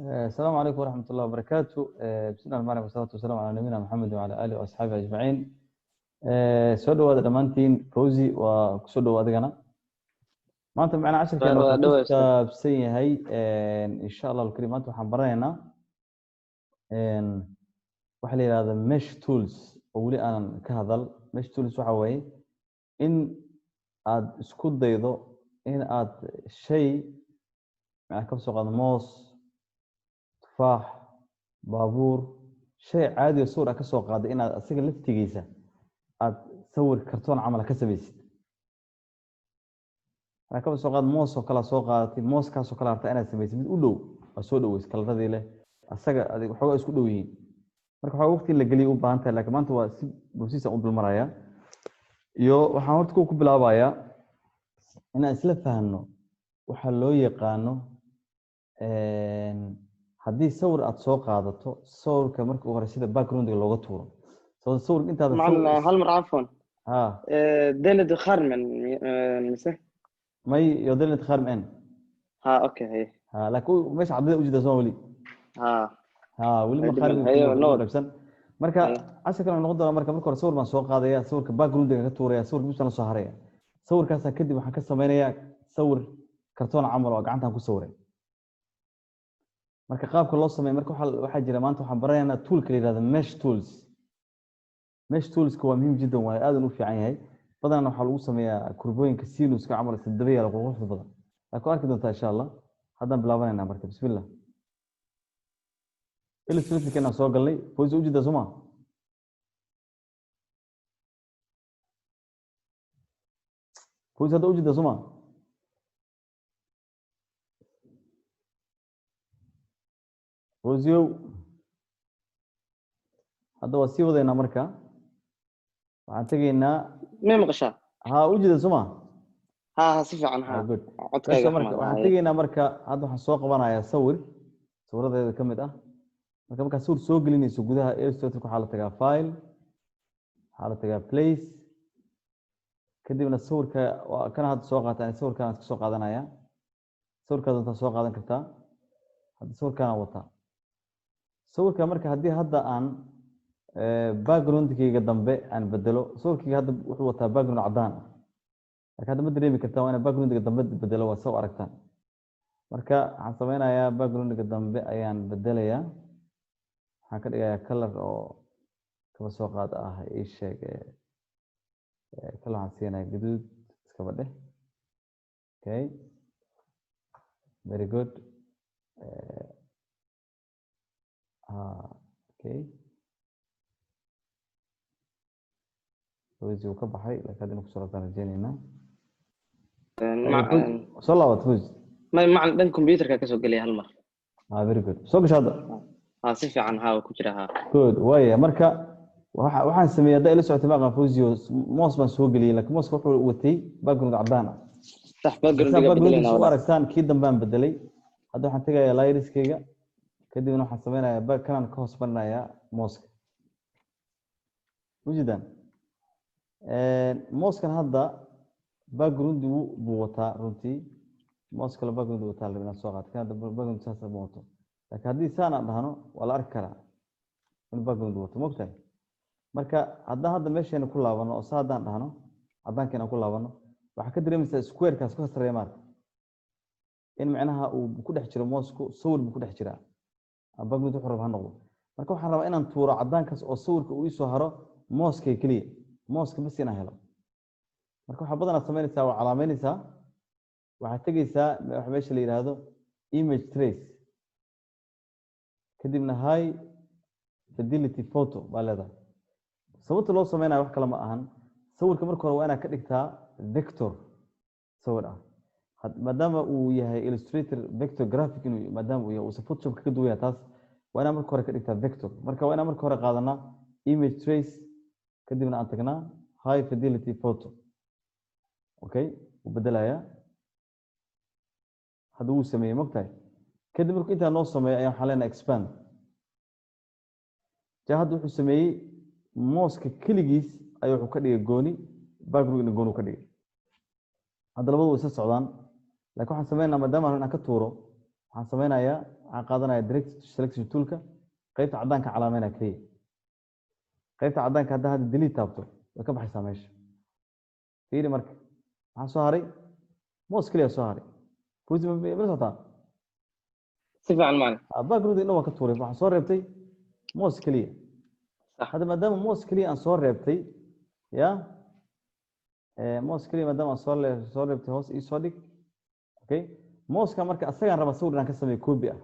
السلام عليكم ورحمة الله وبركاته. بسم الله الرحمن الرحيم والصلاة والسلام على نبينا محمد وعلى آله وأصحابه أجمعين. soo dhawaada dhammaantiin Fawzi waa ku soo dhawaada adagana maanta macna casharkeena wuxuu ku saabsan yahay insha Allah alkarim maanta waxaan baranaynaa waxa la yiraahdo mesh tools oo wali aan ka hadal. Mesh tools waxa weeye in aad isku daydo in aad shay macna ka soo qaado moos tufaax baabuur shay caadi ah suura ka soo qaado in aad asiga laftigiisa aad sawir kartoon camal ka samaysid. ana ka soo qaad moos oo kala soo qaadatay moos ka soo kala harta inaad samaysid mid u dhow oo soo dhaweys kalaradii leh asaga adiga waxa isku dhow yihiin marka waxa waqti la galiyo u baahan tahay laakiin maanta waa si boosiisa u dul maraya iyo waxaan horta ku bilaabayaa in aan isla fahanno waxa loo yaqaano haddii sawir aad soo qaadato sawirka markii hore sida background-ga looga tuuro صور انت هذا هل مر عفوا دينة خارمن مثل ما يودلنا خارمن اوكي هي لكن مش عبد وجد زولي ولي ما خارمن هي marka asaka aan noqdo marka hore sawir baan soo qaadaya sawirka background-ga ka tuuraya sawirka bishan soo haraya sawirkaas kadib waxaan ka sameeynaya sawir kartoon camal oo gacantan ku sawiray marka qaabka loo sameeyo marka waxa jira maanta waxaan baranaynaa tool-ka la yiraahdo mesh tools waa muhiim jiddan waa aad u fiican yahay badanna waxa lagu sameeyaa kurbooyinka sinus ka camal saddeeya la qurux badan laakiin arki doontaa insha Allah haddaan bilaabanayna marka bismillah illustrator kana soo galnay Fawzi u jida suma Fawzi hada u jida suma Fawzi hada waa sii wadayna marka waxaan tageynaa ma maqashaa u jida suma si fiican codkayga waxaan tageynaa marka hadda waxaan soo qabanayaa sawiradeeda kamid ah marka sawir soo gelinayso gudaha Illustrator waxa la tagaa file waxa la tagaa place kadibna sawirka kana hadda soo qaataan sawirkan ka soo qaadanaya sawirkaas inta soo qaadan kartaa hadda sawirkan wata sawirka marka haddii hadda aan background-kiga dambe aan bedelo sawirkiga hadda wuxuu wataa background cadaan ah laakiin hadda ma dareemi kartaa in background-kiga dambe bedelo waa soo aragtaan marka waxaan sameynayaa background-kiga dambe ayaan bedelayaa waxaan ka dhigayaa color oo kaba soo qaad ah ii sheeg kala waxaan siinayaa gaduud iska badhe okay very good okay Fawzi ka baxay laakiin ku soo rajaynayna soo laabad Fawzi ma dhan computer-ka ka soo galay hal mar very good soo gashada si fiican ku jira good way marka waxaan sameeyay hadda ila socotay ma qaan Fawzi moos baan soo galiyay laakiin mooska wuxuu watay background cadaan ah sax background-ga bedelayna waa aragtaan kii dambe aan bedelay hadda waxaan tagayaa layerskayga kadibna waxaan sameynayaa background ka hoos marinayaa mooska wujidan mooskan hadda background buu wataa runtii mooska la background wataa la soo qaad kan hadda background saas ma wato laakiin haddii saan aan dhahno waa la arki karaa in background wato mogtahay marka hadda meeshayna ku laabano oo saadaan dhahno haddaankeena ku laabano waxa ka dareemaysaa square-kaas ka sareeya marka in macnaha uu ku dhex jiro moosku sawir buu ku dhex jiraa background wuxuu rabaa noqdo marka waxaan rabaa inaan tuuro cadaankaas oo sawirka uu soo haro mooska kaliya mooska bas inaan helo marka waxa badan aad sameynaysaa waa calaameynaysaa waxa tagaysaa waxa meesha la yiraahdo image trace kadibna high fidelity photo baa leedahay sababta loo sameynayo wax kale ma ahan sawirka marka hore waa inaad ka dhigtaa vector sawir ah maadaama uu yahay Illustrator vector graphic inuu maadaama uu yahay Photoshop ka duwaya taas waa inaad marka hore ka dhigtaa vector marka waa inaad marka hore qaadanaa image trace kadibna aan tagnaa high fidelity photo okay u bedelaya hadda uu sameeyay magtahay kadib markuu inta noo sameeyo ayaan xaleena expand jahad wuxuu sameeyay mooska kaligiis ayuu wuxuu ka dhigay gooni background gooni ka dhigay hadda labadu way socdaan laakiin waxaan sameeynaa maadaama aan ka tuuro waxaan sameynayaa waxaan qaadanayaa direct selection toolka qaybta cadaanka calaameynaa kaliya qaybta cadaanka hadda delete taabto way ka baxaysaa meesha fiiri marka waxaan soo haray mouse kaliya soo haray fuusi ma socotaa si fiican macna background inuu ka tuuray waxaan soo reebtay mouse kaliya hadda maadaama mouse kaliya aan soo reebtay ya mouse kaliya maadaama aan soo reebtay hoos ii soo dhig okay mouse-ka marka asagaan raba sawir inaan ka sameeyo copy ah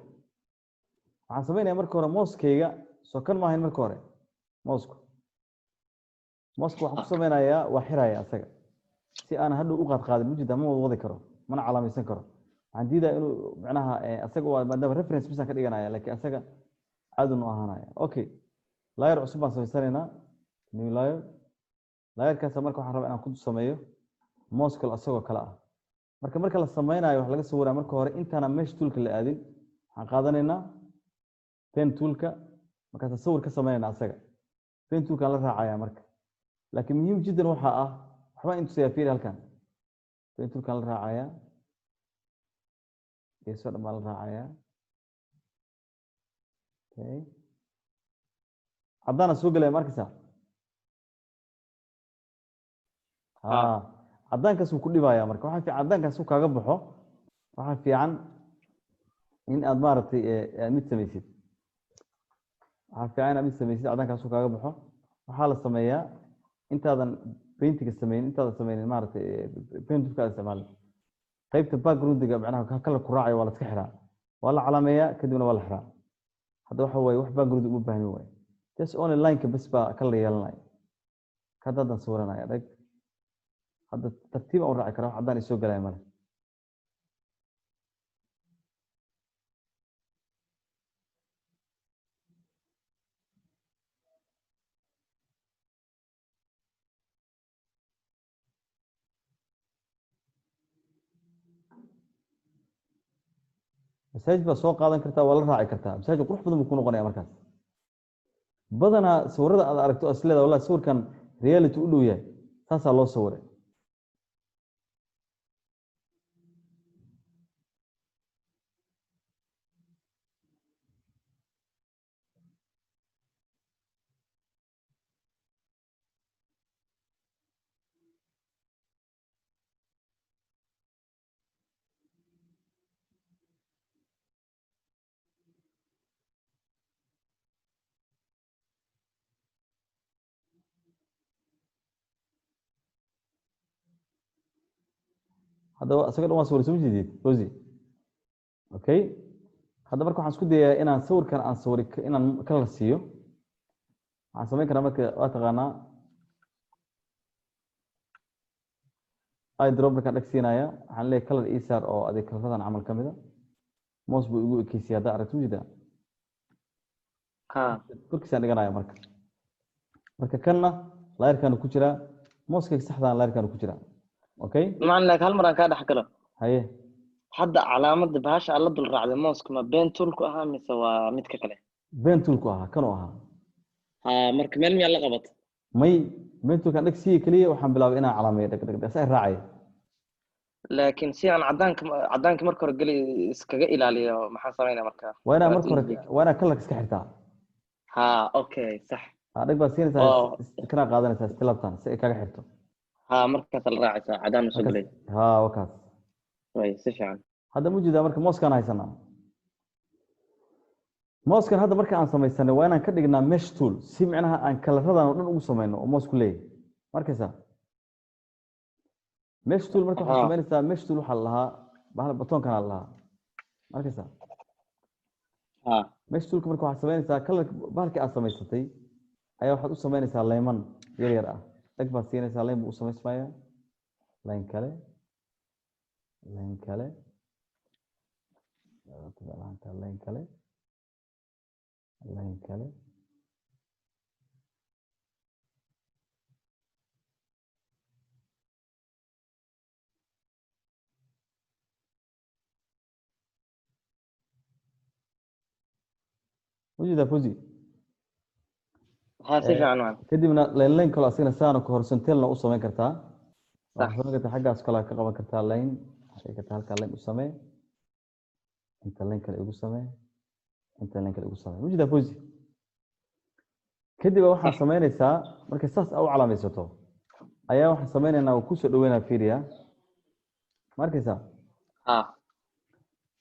waxaan sameynayaa marka hore mouse-kayga soo kan maahayn marka hore mouse-ku waxaan ku sameynayaa waa xiraya asaga si aan hadhow u qaadqaadin mujida ma wadi karo mana calaamaysan karo waxaan diidaa inuu macnaha asaga waa maadaama reference bisaan ka dhiganaya laakiin asaga caadi nu ahaanaya okay layer cusub baan samaysanaynaa new layerkaas marka waxaan rabaa inaan ku sameeyo mouse-ka asagoo kale ah marka la sameynayo wax laga sawiraa marka hore intaana mesh toolka la aadin waxaan qaadanaynaa pen toolka markaas sawir ka sameynayna asaga pen toolka la raacaya marka laakiin muhiim jiddan waxa ah waxba intu soo fiiri halkan pen toolka la raacaya geeso dhan la raacaya okay haddana soo galay markaysa cadaankaas uu ku dhibaya marka waxa fiican cadaankaas uu kaaga baxo waxa fiican in aad maaragtay mid samaysid waxa fiican in mid samaysid cadaankaas uu kaaga baxo waxa la sameeyaa intaadan paintiga sameeynin maaragtay paintiga isticmaal qaybta background-ga macnaha kala ku raacay waa la iska xiraa waa la calaameeyaa kadibna waa la xiraa hadda waxa way wax background u baahan yahay just only line-ka bas baa kala yeelanay ka dadan sawiranaaya dhag hadda tartiib aan raaci karaa haddaan isoo galay male masaajid baa soo qaadan kartaa waa la raaci kartaa masaajid qurux badan buu ku noqonayaa markaas badanaa sawirada aad aragto asleeda wallahi sawirkan reality u dhow yahay saasaa loo sawiray هذا أسأل ما صور سوي جديد روزي أوكي هذا مركو حنسكت دي إن صور كان عن صورك إن كلا سيو عن سمين كنا مرك أتغنى أي دروب لك عندك سينايا عن ليه كلا إيسار أو أدي كلا عن عمل كاملة موس بيقول كيسي هذا عرفت جدا كل كيسي عندك أنا يا مرك كنا لا يركانوا كتيرة موس كيس سحدان لا يركانوا كتيرة اوكي macna hal mar aan ka dhax galo haye hadda calaamada bahasha alla dul raacday mouse ma pen tool ku ahaa mise waa mid ka kale pen tool ku ahaa kan oo ahaa marka meel miyaa la qabat may pen tool kan dhagsi kaliya waxaan bilaabay inaan calaameeyo dhag asay raacay laakiin si aan cadaanka marka hore gali iskaga ilaaliyo maxaan sameeynaa marka waana marka hore waana kala iska xirtaa okay sax dhag baa siinaysaa kana qaadanaysaa istilabtan si ay kaga xirto markaas la raacaysaa cadaan soo galay wakaas way si fiican hadda mujida marka mouse-kan haysanaa mouse-kan hadda marka aan samaysanay waa inaan ka dhignaa mesh tool si macnaha aan kalaradan oo dhan ugu sameeyno oo mouse-ku leeyahay markaysa mesh tool marka waxaan sameynaysaa mesh tool waxa la lahaa bahal batoonkan la lahaa markaysa mesh toolka marka waxaad sameynaysaa kalarka bahalkii aad samaysatay ayaa waxaad u sameynaysaa layman yar yar ah dhag baa siinaysaa layn buu u samaysmayaa layn kale layn kale layn kale layn kale وجد فوزي si fiican waan kadibna line kale asina saano ka horsanteelna u sameyn kartaa waxaad xaggaas kale ka qaban kartaa line waxay ka tahay halka line u samee inta leen kale igu samee inta leen kale igu samee wajida fawzi kadib waxaan sameynaysaa marka saas aad u calaamaysato ayaa waxaan sameynaynaa oo ku soo dhaweynaa fiiriya markaysa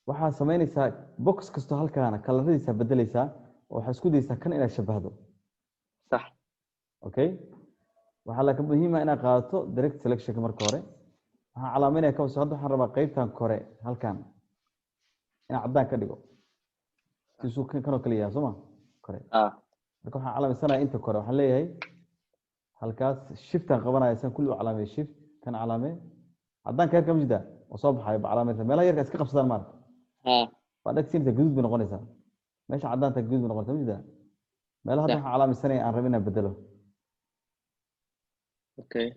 waxaa sameynaysaa box kasto halkaana kalaradiisa bedelaysaa oo waxaa isku daysaa kan inaad shabahdo صح okay waxaa la ka muhiim ah inaad qaadato direct selection marka hore waxaan calaameynaya ka hadda waxaan rabaa qaybtan kore halkan inaan cadaan ka dhigo si kan oo kale yahay soo ma kore marka waxaan calaameysanayaa inta kore waxaan leeyahay halkaas shiftan qabanaya san kulli calaamay shift kan calaamay cadaan ka ka mujida oo soo baxay calaamada meelaha yarka iska qabsadaan maarta waa dhagsiinta guduud bay noqonaysaa meesha cadaanta guduud bay noqonaysaa mujida meelaha hadda waxaan calaamaysanaya aan rabin inaan bedelo okay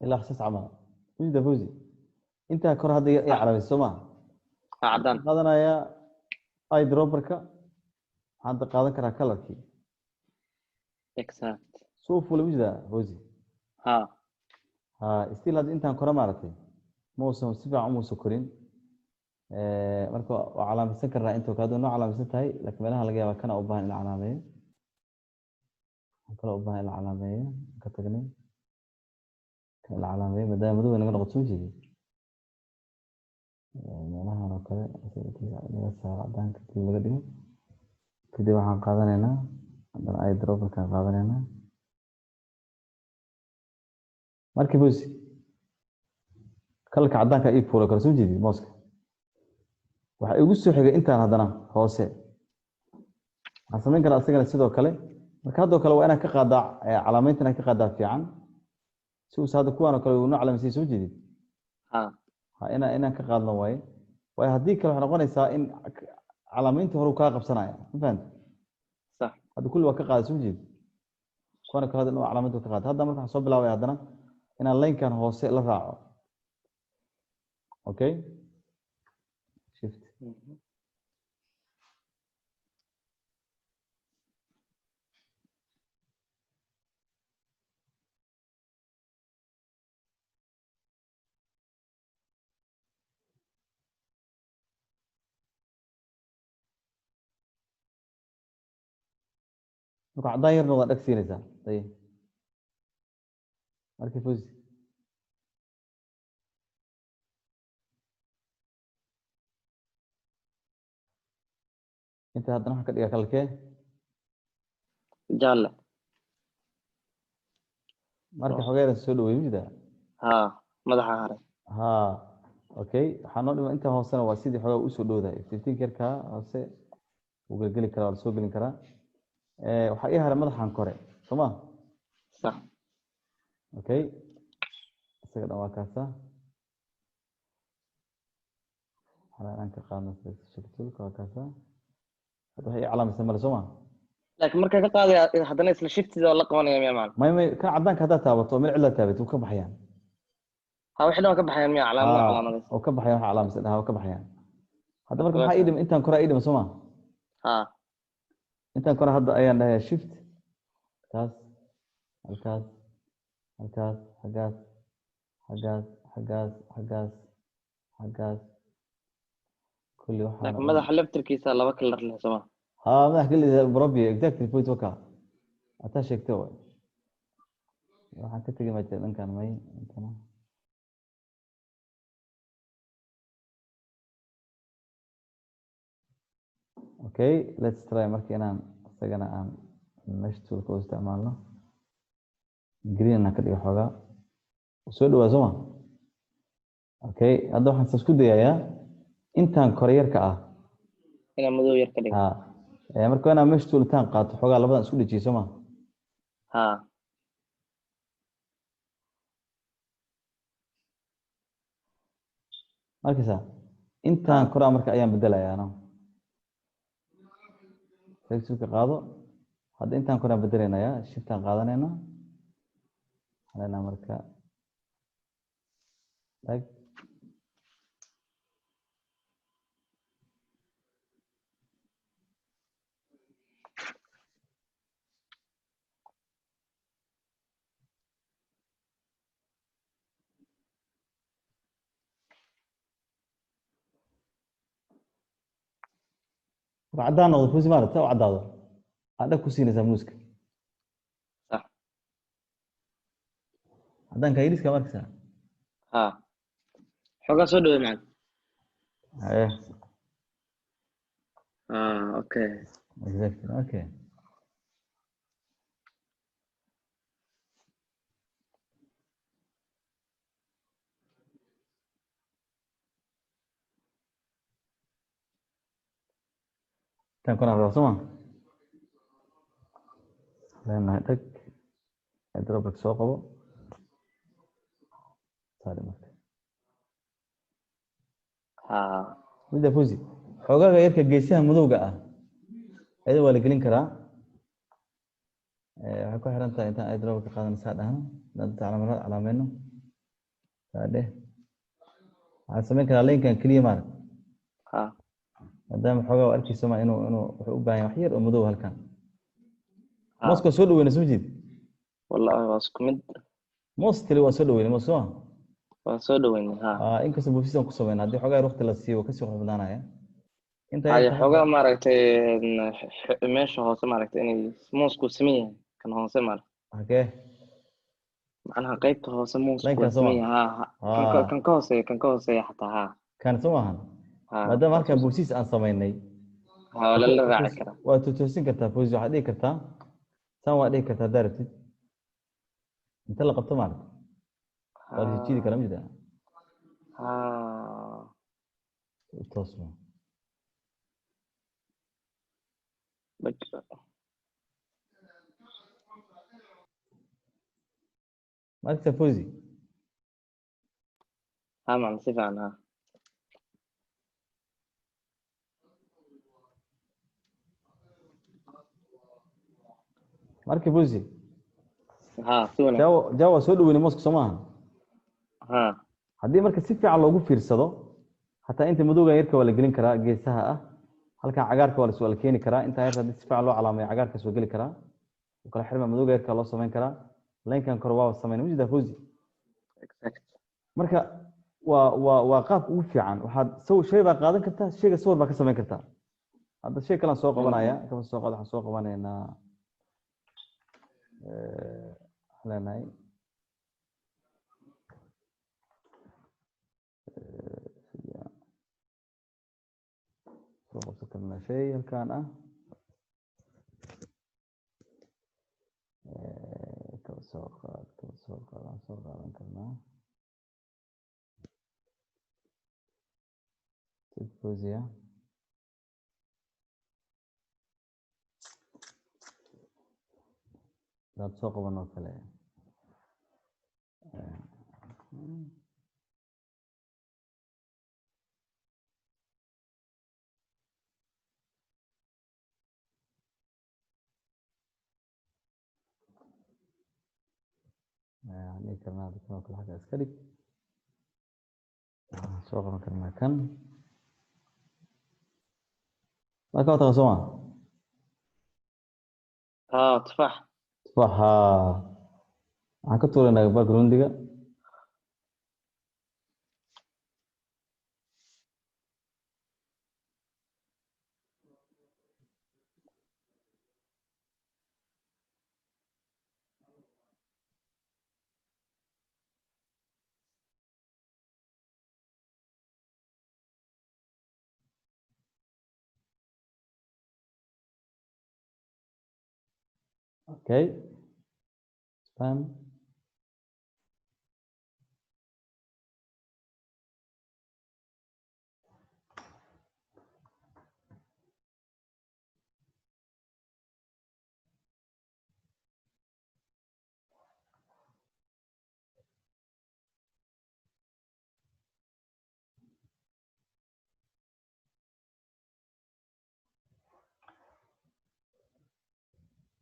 إلا إحساس عمل وش ده فوزي أنت كره هذا يعرف السماء عدان هذا أنا يا أي دروبركا هذا قاعد كره كلركي exact شوف ولا وش ده فوزي ها استيل هذا أنت كره مارتي موسم سبع عمو سكرين marka calaamadsan karnaa inta kaado nooc calaamadsan tahay laakiin meelaha laga yaabo kana u baahan in la calaameeyo kala u baahan in la calaameeyo ka tagnay kan la calaameeyo maadaama madow inaga noqoto jeedi meelaha oo kale laga saaro cadaanka dib laga dhigo kadib waxaan qaadanaynaa haddana ay dropkan qaadanaynaa markii bus kalka cadaanka ii fuulay kala soo jeedi mooska waxa igu soo xigay intaan hadana hoose waxaan sameyn karaa asagana sidoo kale marka hadoo kale waa inaan ka qaadaa calaamayntan ka qaadaa fiican si uu saada kuwan kale uu nooc calaamay soo jeedid inaan ka qaadno way hadii kale waxa noqonaysaa in calaamaynta hore uu ka qabsanaya fahant صح hadda kulli waa ka qaada soo jeedid kuwan kale hadda calaamaynta ka qaada hadda marka waxaan soo bilaabay hadana inaan line-kan hoose la raaco okay shift marka cadaan yar noqda dhagsiinaysaa tay markii fuz inta haddana waxa ka dhigaa kalkee jaale marka xogeera soo dhaweey mida madaxa hare okay waxaan noo dhimaa inta hoosena waa sidii xogaa u soo dhowdahay 15 kerka hoose uu galgeli karaa soo gelin karaa waxa ii haray madaxan kore soma صح okay isaga dhawaa kaasa xalaan ka qaadno shirkadka waa kaasa hada ay calaamaysan mala soma laakiin marka ka qaaday hadana isla shiftida la qabanaya miya macna may ka cadaanka hada taabato meel cilla taabato ka baxayaan wixii dhan ka baxayaan miya calaamada oo ka baxayaan waxa calaamaysan dhaha ka baxayaan hada marka waxa idin intaan kora idin soma intaan kora hadda ayaan dhahay shift kaas halkaas halkaas xagaas xagaas xagaas xagaas xagaas kulli waxa laakiin madaxa laftirkiisa laba kalar leh soma madaxa kaliya brobi exactly point waka ata sheegtay waxaan ka tagay ma jiraan dhankan may intana okay let's try markii inaan isagana aan mesh tool ku isticmaalno green na ka dhigo xogaa soo dhawaa soma okay hadda waxaan isku dayayaa intaan koreeyarka ina madow yar ka dhigo marka inaan mesh tool intaan qaato xogaa labadan isku dhajiyo soma markaysa intaan koraa marka ayaan bedelayaa ano selectionka qaado hadda intaan koraan bedelaynayaa shiftaan qaadanayna لنا مركا طيب وعدانا وفوزي مالك تو عداده هذا كوسينا زموسك صح عدان كايريس كماركسا ها حوجا soo dhaweey macallin ايه اوكي exactly اوكي كان كنا على رسمه لان هتك اضربك سوقه سالم ها مده فوزي xoogaaga yarka geesaha madowga ah ayada waa la gelin karaa waxay ku xiran tahay intaan ay drop ka qaadanaysaa dhahno dad calaameeno saade waxaan samayn karaa linkan kaliya maar ها maadaama xoogaa arkayso ma inuu wuxuu u baahan yahay wax yar oo madow halkan ها mooska soo dhaweeyna soo jeed والله waa isku mid moos tili waa soo dhaweeyna moos waa waa soo dhaweyn ha inkasta boofisaan ku sameeyna haddii xoogaa waqti la siiyo ka sii qofdaanaya inta ay yarta xogaa maaragtay meesha hoose maaragtay inay muusku sameeyeen kan hoose maaragtay hagee macnaha qaybta hoose muusku Linkaas waa? sameeyeen ha kan ka hooseeya xataa ha kan soo maahan ha maadaama halkan boofis aan sameynay ha wala la raaci karaa waa toosin kartaa boofis waxaad dhihi kartaa tan waa dhihi kartaa daaratid inta la qabto maaragtay waa la jiidi karaa mid ha toos ma marka foozi ha man si fiican ha marka foozi ha si wanaagsan jawa soo dhaweynay mooska soo maahan ha haddii marka si fiican loogu fiirsado hataa inta madowga yarka waa la gelin karaa geesaha ah halkan cagaarka waa la soo keeni karaa inta yarta haddii si fiican loo calaameeyo cagaarka soo geli karaa oo kala xirma madowga yarka loo sameyn karaa linkan kor waa sameyn mujida foozi exact marka waa qaab ugu fiican waxaad shay baa qaadan kartaa shayga sawir baa ka sameyn kartaa hadda shay kale aan soo qabanaya kama soo qaad waxaan soo qabanaynaa leenahay soo qabsan karnaa shay halkaan ah kala soo qaadan karnaa fooziya dad soo qabanoo kale يعني كرنا بكرة كل حاجة أسكري سوق كرنا كان ما كنت غسوان تفاح صح عن كتور أنا باكرون ديجا اوكي سبام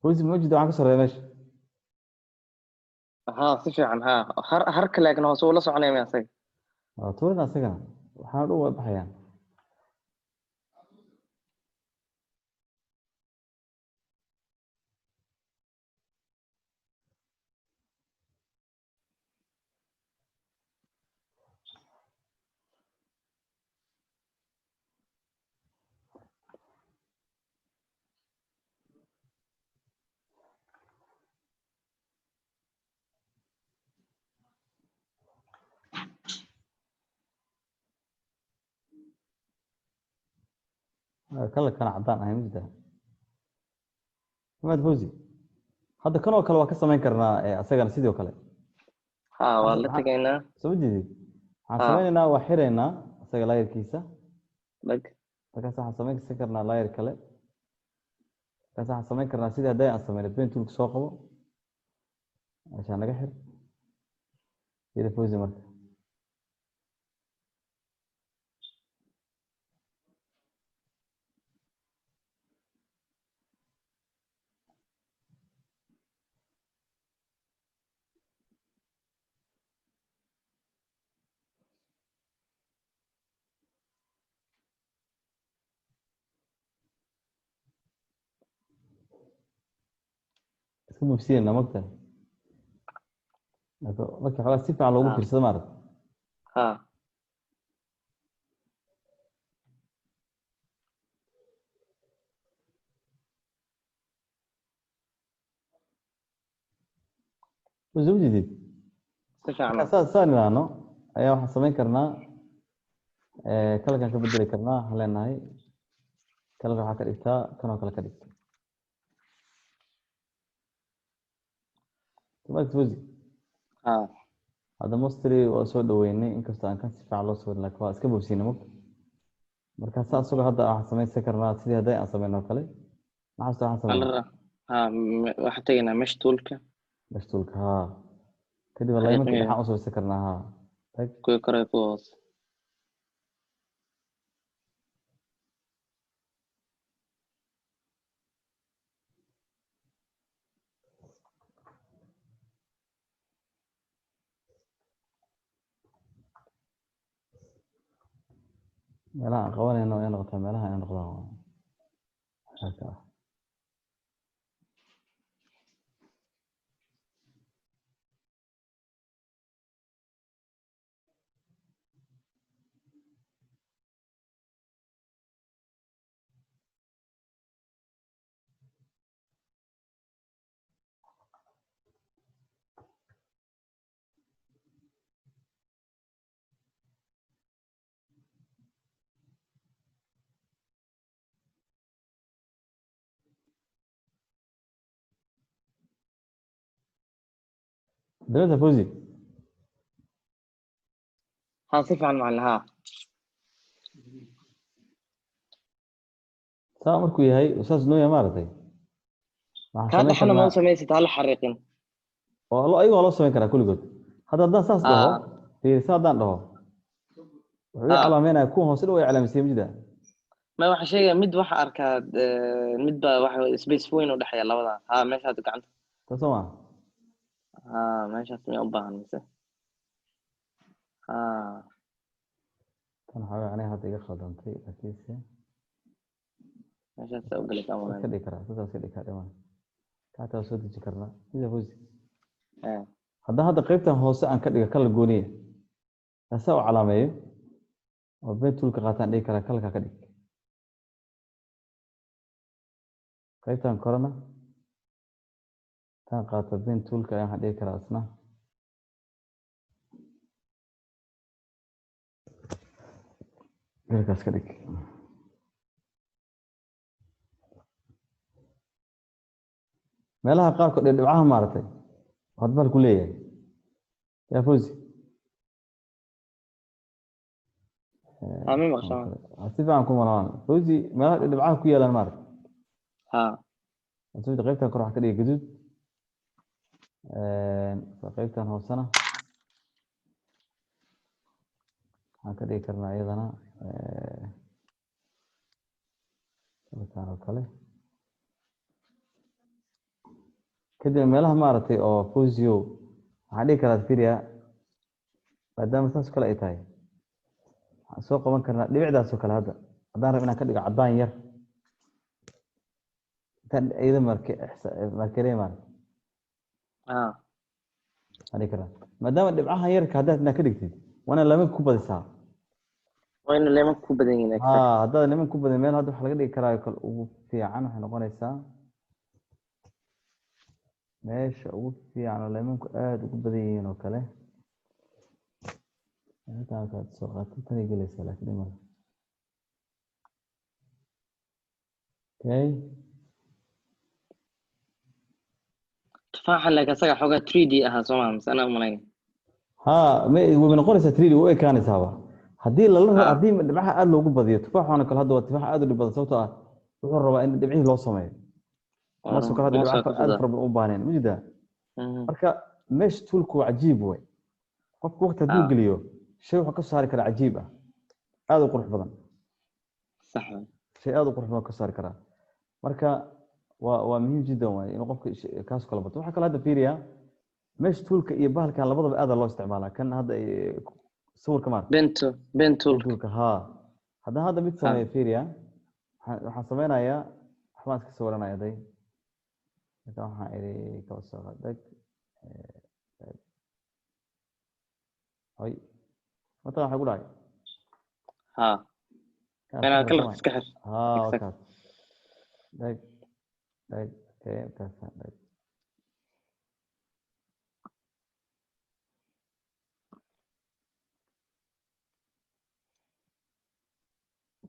فوزي موجود معك صار يا باشا ها si fiican ها harka laakiin hoos ula soconaya ma asaga tuurina asagana waxaan u baxayaan kala kana cadaan ahay mid Maxamed Fawzi hadda kan oo kale waa ka samayn karnaa asagana sidoo kale ha waa la tagaynaa soo jeedid waxaan samaynaynaa waa xireynaa asaga laayirkiisa lag markaas waxaan samayn karnaa laayir kale markaas waxaan samayn karnaa sidii hadday aan samayno pen toolka soo qabo meeshaan naga xir sida Fawzi marka isku mufsiyana magta marka xalaas si fiican loogu fiirsado maarad ha soo jeedid si fiican saan ilaano ayaa waxaan samayn karnaa kalakan ka bedeli karnaa waxaan leenahay kalarka waxaa ka dhigtaa kanoo kale ka dhigta Maxamed Fawzi ha hadda mostly waa soo dhaweynay inkastoo aan kan si fiican loo sawirin laakiin waa iska bogsiinay marka saas suga hadda waxaan samaysan karnaa sidii hadday aan samayno kale maxaa waxaan sameynaa ha waxa tagaynaa mesh toolka ha kadib laymanka waxaan u samaysan karnaa ha tag kuwa kore kuwa hoos meelaha aan qabanayno ay noqotaa meelaha ay noqdaan halka دلوقتي فوزي ها si fiican macallin ha saa markuu yahay saas noo yahay maaragtay ka dhaxna ma samaysid hal xariiqin oo ayagoo loo samayn karaa kulligood hadda haddaan saas dhaho fiirisa haddaan dhaho wuxuu calaameynaya kuwa hoose dhow ay calaamisiye majida ma waxa sheegaya mid waxa arkaa mid baa waxa space weyn u dhaxeeya labada ha meeshaad gacanta taasoo ma ha meeshaas ma u baahan mise ha kan xaga aniga hadda iga khaldantay laakiinse meeshaas u galay ama ka dhigi karaa sidaas ka dhigi karaa kaata soo deji karnaa sida Fawzi hadda qaybtan hoose aan ka dhiga kala gooniye taasa u calaameeyo oo pen toolka qaataan dhigi karaa kalka ka dhig qaybtan korona tan qaata pen toolka ayaan dhigi karaa isna galkaas ka dhig meelaha qaarkood dhibcaha maartay had bal ku leeyahay yaa Fawzi amin maqshan si fiican ku maraan Fawzi meelaha dhibcaha ku yeelan maartay ha inta qaybtan kor waxa ka dhigay gaduud qaybtan hoosana waxaan ka dhigi karnaa iyadana halkaan oo kale kadib meelaha maaragtay oo Fawzio waxaan dhihi karaa fiiriya maadaama saas oo kale ay tahay waxaan soo qaban karnaa dhibicdaas oo kale hadda haddaan rab inaan ka dhigo caddaan yar intaan iyada markereemaan ها waxaan dhihi karaa maadaama dhibcahan yarka haddaad inaa ka dhigtid waana lama ku badisaa وين اللي ما كوبدين ha haddaad niman ku badin meel hadda waxa laga dhigi karaa kale ugu fiican waxay noqonaysaa meesha ugu fiican oo leemanku aad ugu badan yihiin oo kale inta ka soo qaatay tan ay gelaysaa laakiin ma okay تفاحة لك أسرع حاجة 3D أها سمعهم سنة منين ha ma way noqonaysaa 3D way kaanaysaaba haddii la Ah. haddii dhibcaha aad loogu badiyo tufaaxana kale hadda waa tufaax aad u dhib badan sababtoo ah wuxuu rabaa in dhibcihii loo sameeyo marka kale hadda dhibcaha aad fara badan u baahneen ma jirtaa marka mesh toolku waa cajiib way qofku waqti hadduu Ah. geliyo shay wuxuu ka saari karaa cajiib ah aad u qurux badan صح shay aad u qurux badan ka saari karaa marka waa muhiim jiddan waay inuu qofka kaas kala bato waxa kale hadda fiiriya mesh toolka iyo bahalkan labadaba aad loo isticmaalaa kan hadda sawirka maar بنتو toolka ha haddaan hadda mid sameeyo fiiriya waxaan sameynayaa waxbaan iska sawiranaya day marka waxaan idhi kala soo qadag hay mata waxa ku dhacay ها أنا كل سكحر ha Exact. wakaas dag dag kaas dag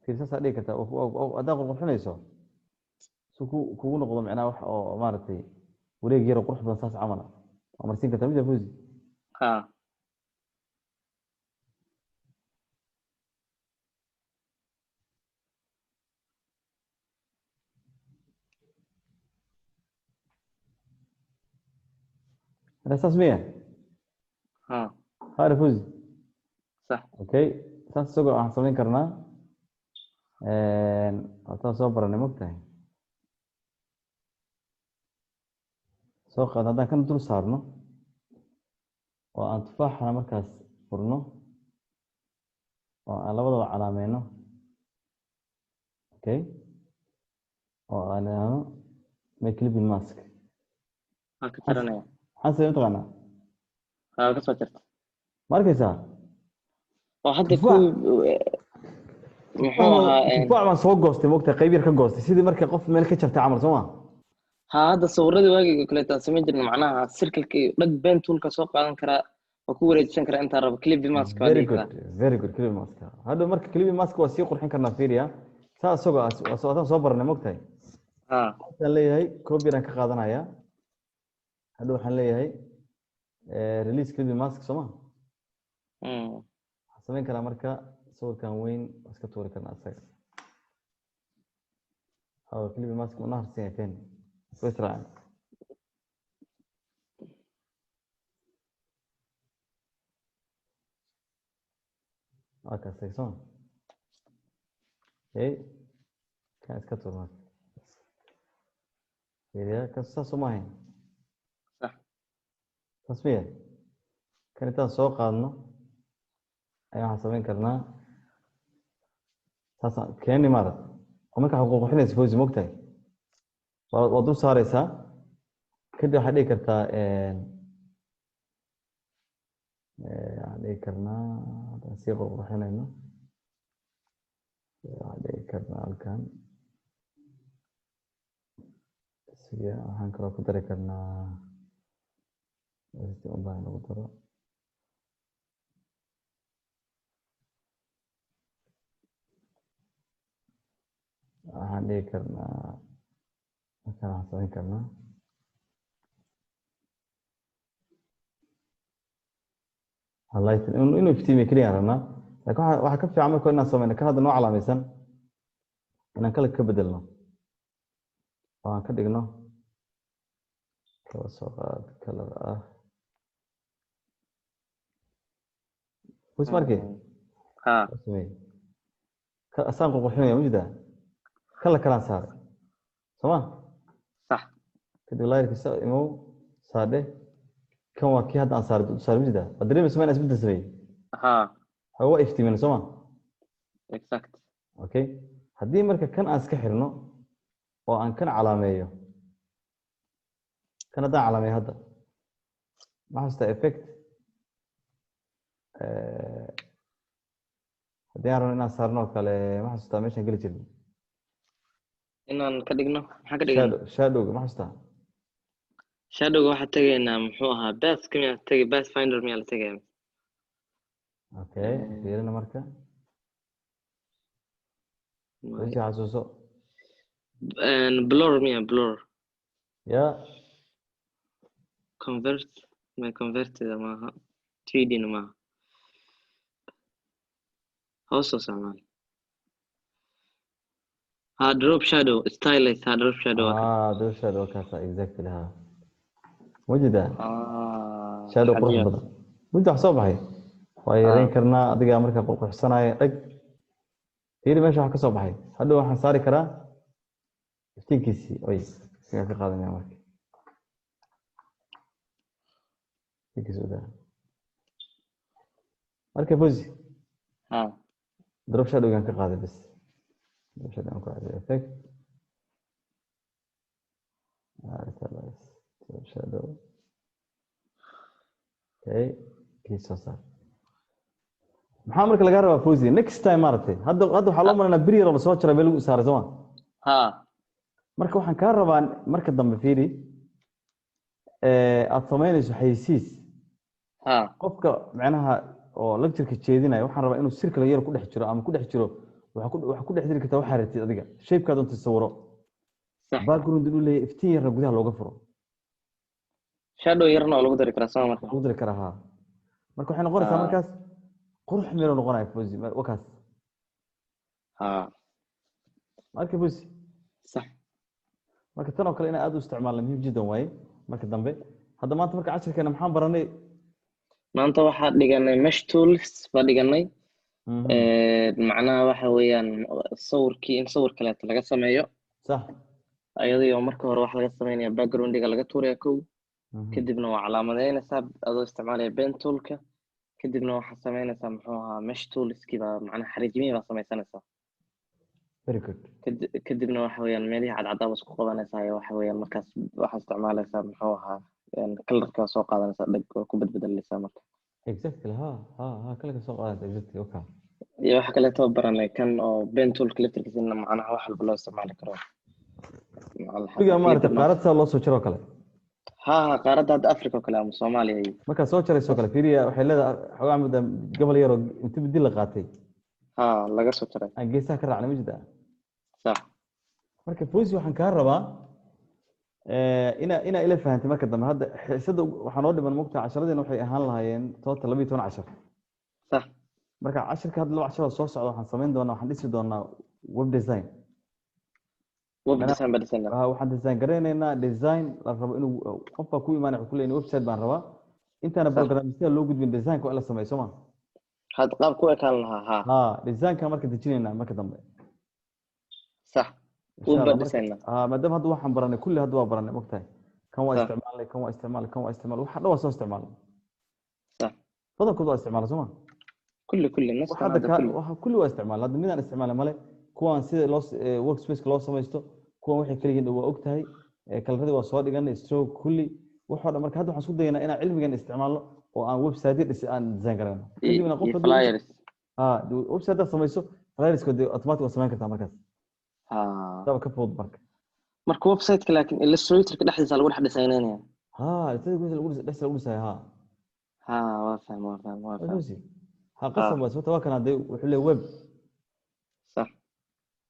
fiirsasa dhigi kartaa haddaad qurxinayso si kugu noqdo macnaha wax oo maaragtay wareeg yar oo qurux badan saas camal ah waa marsiin kartaa mid fuusi ها saas miya ها haare fuusi صح okay saas isagoo waxaan samayn karnaa wataan soo baranay mogtahay soo qaad haddaan kan dul saarno oo aan tufaaxana markaas furno oo aan labadaba calaameyno okay oo aan idhaahno make living mask ها كترنا maxaan samey mataqaanaa ها كسرت ma arkaysaa وحتى تفاح. كل محوها tufaax baan soo goostay mogtahay qayb yar ka goostay sidii markii qof meel ka jabtay camal soo ma هذا صورتي واجي كل تسمين جرنا معناها السيركل كي رد بين تول كسوق قادم كرا وكورة شنكر أنت رب كليب بماسك very هذيك good very good clipping mask hadda marka clipping mask waa sii qurxin karnaa fiiriya saa isagoo wataan soo baranay mogtahay ها waxaan leeyahay copy aan ka qaadanaya hadda waxaan leeyahay release clipping mask soo ma waxaan samayn karaa marka sawirkan weyn waa iska tuuri karnaa isaga clipping mask ma naharsan yahay ken way israaceen waa kaas soo ma okay kan iska tuur marka fiiriya kaas saas uma ahayn صح saas miya kan intaan soo qaadno ayaa waxaan samayn karnaa saas keeni maada oo marka waxaad qurxinaysa fawzi mogtahay waad dul saaraysaa kadib waxaad dhigi kartaa waxaan dhigi karnaa haddaan sii qurxinayno waxaan dhigi karnaa halkan siga waxaan kaloo ku dari karnaa ubaahan lagu daro waxaan dhigi karnaa markaan waxaan samayn karnaa highlighting inuu iftiimiyo keliya rabnaa laakiin waxaa ka fiican marka inaan samayno kan hadda noo calaamaysan inaan kala ka bedelno oo aan ka dhigno kala soo qaad kalar ah wis markii ها asaan qurxinaya ma jirtaa kala kalaan saaray soo ma صح kadib layrkiisa imow saadhe kan waa kii hadda aan saaray mid ah dareemayso ma inaan isbedel sameeyey ها waa iftiimin soo ma exact okay haddii marka kan aan iska xirno oo aan kan calaameeyo kan haddaan calaameeyo hadda ma xasuusta effect haddii aan rabno inaan saarno oo kale ma xasuustaa meeshaan geli jirnay inaan ka dhigno maxaan ka dhigno shadowga ma xasuustaa shadowga waxaa tegaynaa muxuu ahaa bathka miyaa tegay bath finder miyaa la tegaya okay fiirina marka wixii xasuuso blur miyaa blur ya convert ma converted maaha 3D na maaha hoos soo socmaan ha drop shadow stylist ha drop shadow drop shadow kaasa exactly ha wajida shadow qurux badan muddo wax soo baxay waa yareyn karnaa adiga marka qurxsanaya dhag fiiri meesha wax ka soo baxay hadda waxaan saari karaa iftiinkiisii oy siga ka qaadanaya marka iftiinkiisa u daa marka bozi drop shadow gaan ka qaaday bas drop shadow aan ku caaday effect drop shadow okay kii soo saar maxaa marka laga rabaa Fawzi next time maartay hadda waxa loo maranaa biri yar oo soo jaray meel ugu saaray soo ha marka waxaan ka rabaa marka dambe fiiri aad sameynayso xayisiis ha qofka macnaha oo lecture-ka jeedinaya waxaan rabaa inuu circle yar ku dhex jiro ama ku dhex jiro waxa ku dhex jiri kartaa waxa rabtid adiga shape-ka doonta sawiro sax background inuu leeyahay iftiin yarna gudaha looga furo shadow yarna oo lagu dari karaa soo marka lagu dari karaa ha marka waxay noqonaysaa markaas qurux meel noqonaya Fawzi wakaas ha marka Fawzi sax marka tan oo kale in aad u isticmaalno muhiim jiddan waaye marka dambe hadda maanta marka casharkeena maxaan baranay maanta waxaa dhiganay mesh tools baa dhiganay macnaha waxa weeyaan sawirkii in sawir kaleeto laga sameeyo sax ayadoo marka hore wax laga sameynaya background-iga laga tuuraya kow kadibna waa calaamadeynaysaa adoo isticmaalaya pen toolka kadibna waxaa sameynaysaa muxuu ahaa mesh toolskii baa macnaha xariijimihii baa sameysanaysaa very good kadibna waxa weeyaan meelihii cadcadaaba isku qabanaysaa iyo waxa weeyaan markaas waxaa isticmaalaysaa muxuu ahaa kalarka soo qaadanaysaa dhag oo ku badbedelaysaa marka exactly ha kalarka soo qaadanaysaa exactly okay iyo waxa kaleeto baranay kan oo pen toolka laftirkiisina macnaha wax walba loo isticmaali karo adiga maaragtay qaarad saa loo soo jiro kale ha qaaradda hadda Africa oo kale ama Soomaaliya iyo marka soo jarayso kale fiiriya waxay leedahay xogaa muddo gobol yar oo inta bidil la qaatay ha laga soo jaray aan geesaha ka raacnay majida sax marka Fawzi waxaan ka rabaa ina ila fahantay marka dambe hadda xiisada waxaan oo dhiman mugta casharadeen waxay ahaan lahaayeen total 12 cashar sax marka casharka hadda 2 cashar soo socda waxaan sameyn doonaa waxaan dhisi doonaa web design waxaan design gareynaynaa design la rabo inuu qofka ku imaanayo ku leeyahay website baan rabaa intaana program sida loo gudbin design ko la sameeyo Soomaa had qaab ku ekaan lahaa ha design ka marka dejinayna marka dambe sax uu badisayna maadaama hadda waxaan baranay kulli hadda waa baranay mogtahay kan waa isticmaalay waxa dhaw soo isticmaalay sax badankood waa isticmaalay Soomaa kulli nas waxa kulli waa isticmaalay hadda midaan isticmaalay male kuwan sida loo workspace loo sameeyo kuwan waxay kaliya waa ogtahay kalaradii waa soo dhiganay stroke kulli waxa dhan marka hadda waxaan isku daynaa inaan cilmigan isticmaalno oo aan website aan design garano kadibna qofka flyers website samayso flyers ko automatic oo sameyn kartaa markaas daba ka fudud marka website-ka laakiin illustrator-ka dhexdiisa lagu dhex dhisaynaynaya illustrator-ka lagu dhisay waa fahmay qasab waa sababta waa kana wuxuu leeyahay web صح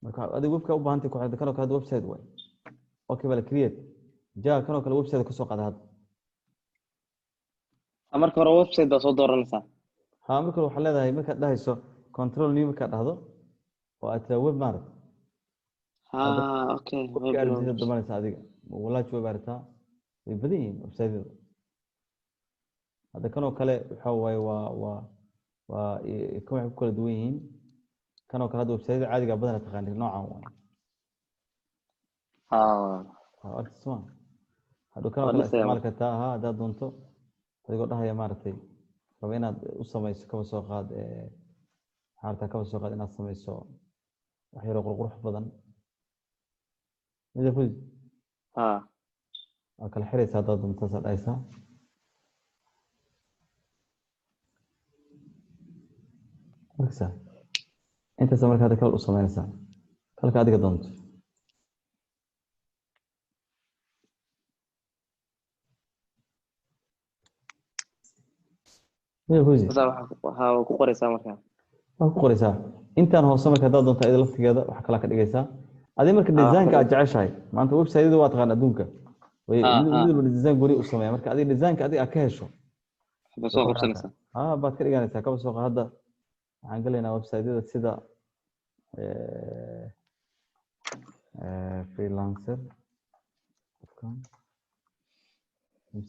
marka adiga webka u baahan tahay ku xidhan karo website way okay bal create jaa kanoo kale website ka soo qaada hadda marka hore website baa soo dooranaysaa marka waxa leedahay marka dhahayso control new marka dhahdo oo aad web mart okay web ka dooranaysa adiga walaal web arta way badan yihiin website hadda kanoo kale waxa way waa kuma ku kala duwan yihiin kanoo kale website caadiga badan taqaanid noocan waa artisma hadda kanoo kale isticmaal kartaa hada doonto adigoo dhahaya maaragtay raba inaad u samayso kaba soo qaad xaarta kaba soo qaad inaad samayso wax yaroo qurqurux badan mida fudi ها waa kala xiraysaa haddaad doonto saasaa dhahaysaa markasa intaasa marka hadda kala u samaynaysaa kalka adiga doonto mida fudi هذا ها كقري سامر waa ku qoraysaa intaan hoose marka haddaad doonto iyada laftigeeda wax kala ka dhigaysaa adii marka design-ka aad jeceshahay maanta website-yada waa taqaan adduunka way mid walba design gooni u sameeyaa marka adiga design-ka adiga aad ka hesho بس هو خبصنا baad ka dhiganaysaa kaba soo qaad hadda waxaan galaynaa website-yada sida freelancer.com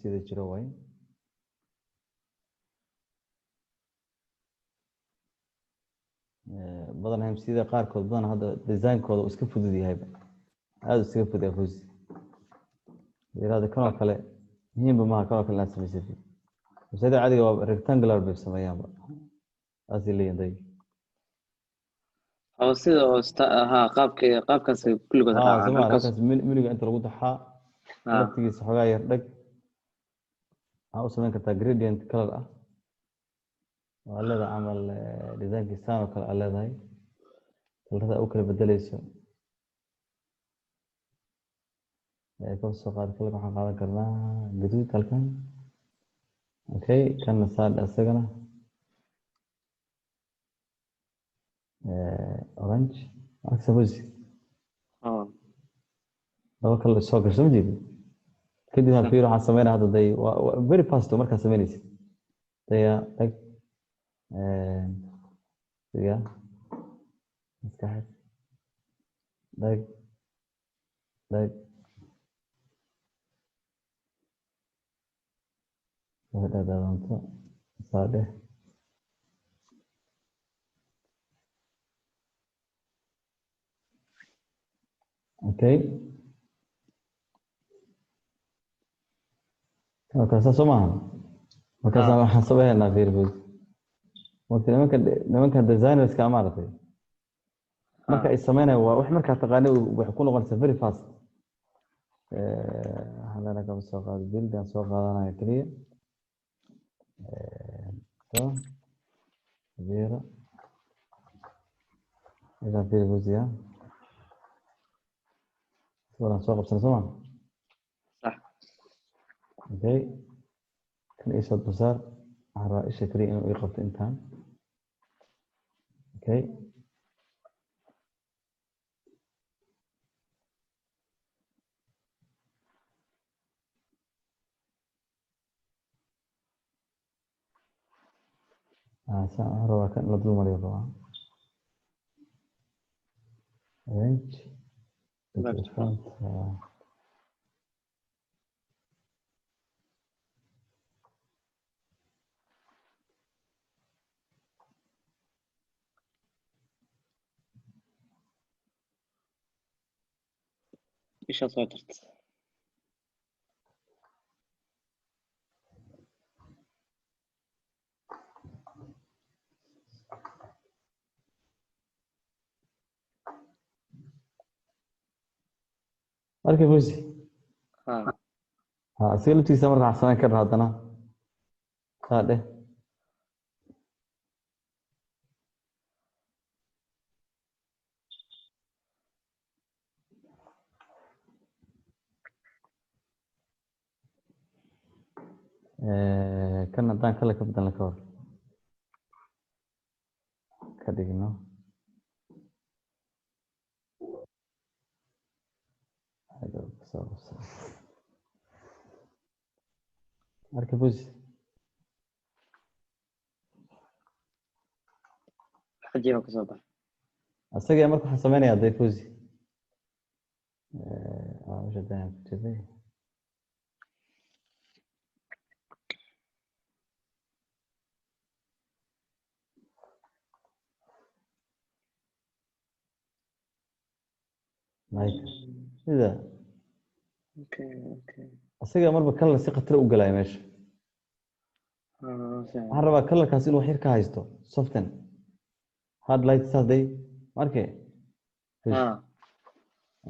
sida jiro way badan hamsiyada qaarkood badan hadda design-kooda uu iska fudud yahayba aada iskaga fudud yahay fusi yiraahdo kanoo kale muhiimba maaha kanoo kale inaad samaysatid website-yada caadiga waa rectangular bay sameeyaanba saasay leeyihin day أو سيد أو ها قاب كاس كل قطعة soma halkaas miniga inta lagu daxaa laftigiisa xoogaa yar dhag waxaa u samayn kartaa gradient color ah waa leedahay camal designkii saan oo kale aa leedahay kalarada u kala bedelayso kaba soo qaad kalarka waxaan qaadan karnaa gaduud halkan okay kanna saadha isagana orange aksa fusi laba kale soo gasho ma jeedi kadib aan fiiro waxaan sameynaa hadda day very fast markaa sameynaysid daya dhag siga maskaxad dhag dhag dhadhaadhaanto saadhe okay markaasa soo maaha markaasa waxaan sameynaa fiirfood marka nimanka designerska maaragtay marka ay sameynayaan waa wax markaa taqaani waxay ku noqonaysaa very fast waxaan leenahay kaba soo qaado build aan soo qaadanaya keliya beera idan fiirfoodya waan soo qabsan soo maaha صح okay kan isoo dulsaar waxaan rabaa isha keliya inuu ii qabto intaan okay waxaan rabaa kan la dul mariyo rabaa arrange إيش صوتت markii fusi ها asiga laftiisa marka waxaan samayn karnaa haddana saa dheh kan haddaan kale ka bedelna ka hor ka dhigno marka fusi حجيبك صباح asaga marka waxaan sameynayaa dee fusi مش هداها كتبي مايك إذا اوكي أصيغ مرة بكلا ثقة تلو قلاي ماشي waxaan rabaa kalarkaas inuu xir ka haysto soften hard light saday markay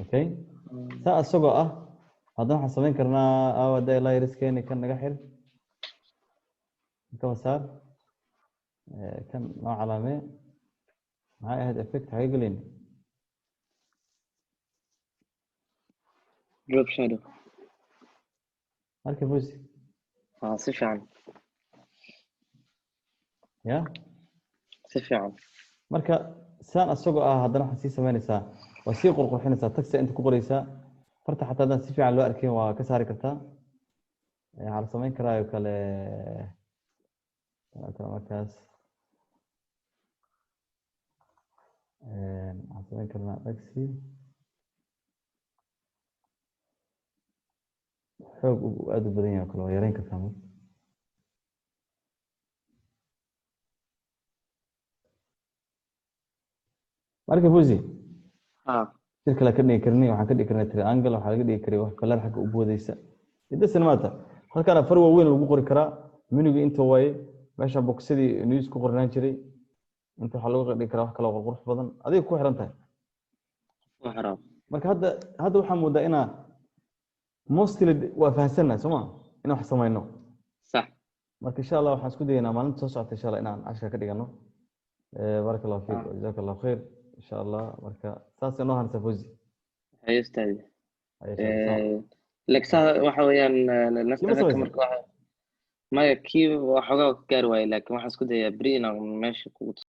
okay saa asagoo ah haddana waxaan samayn karnaa awada layriskeeni kan naga xir ka saar kan noo calaamee maxay ahayd effect xagee gelin drop shadow markay buusi si fiican ya si fiican marka saan asagoo ah haddana waxaad sii samaynaysaa waa sii qurqurxinaysaa tagsa inta ku qoraysaa farta xataa haddaan si fiican loo arkin waa ka saari kartaa waxaa la samayn karaa oo kale markaas waxaan samayn karnaa taxi xoog aad u badan yahay oo kale waa yareyn kartaa marka fuzi shirka la ka dhigi karnay waxaan ka dhigi karnay triangle waxaa laga dhigi karay wax kale xagga u boodaysa idasana maanta halkaan far waaweyn lagu qori karaa menuga inta waaye meesha boxadii news ku qornaan jiray inta waxaa lagu dhigi karaa wax kale oo qurux badan adiga ku xiran tahay marka hadda waxaan moodaa inaa mostly waa fahansannahay soo ma inaan wax samayno sax marka insha allah waxaan isku dayaynaa maalinta soo socota insha allah inaan cashka ka dhigano بارك الله فيك وجزاك الله خير ان شاء الله marka saas inoo hansa fuzi ay ustaad leksa waxa weeyaan nafta marka waxa ma kii waxa gaar waay laakiin waxa isku dayaa bri inaan meesha ku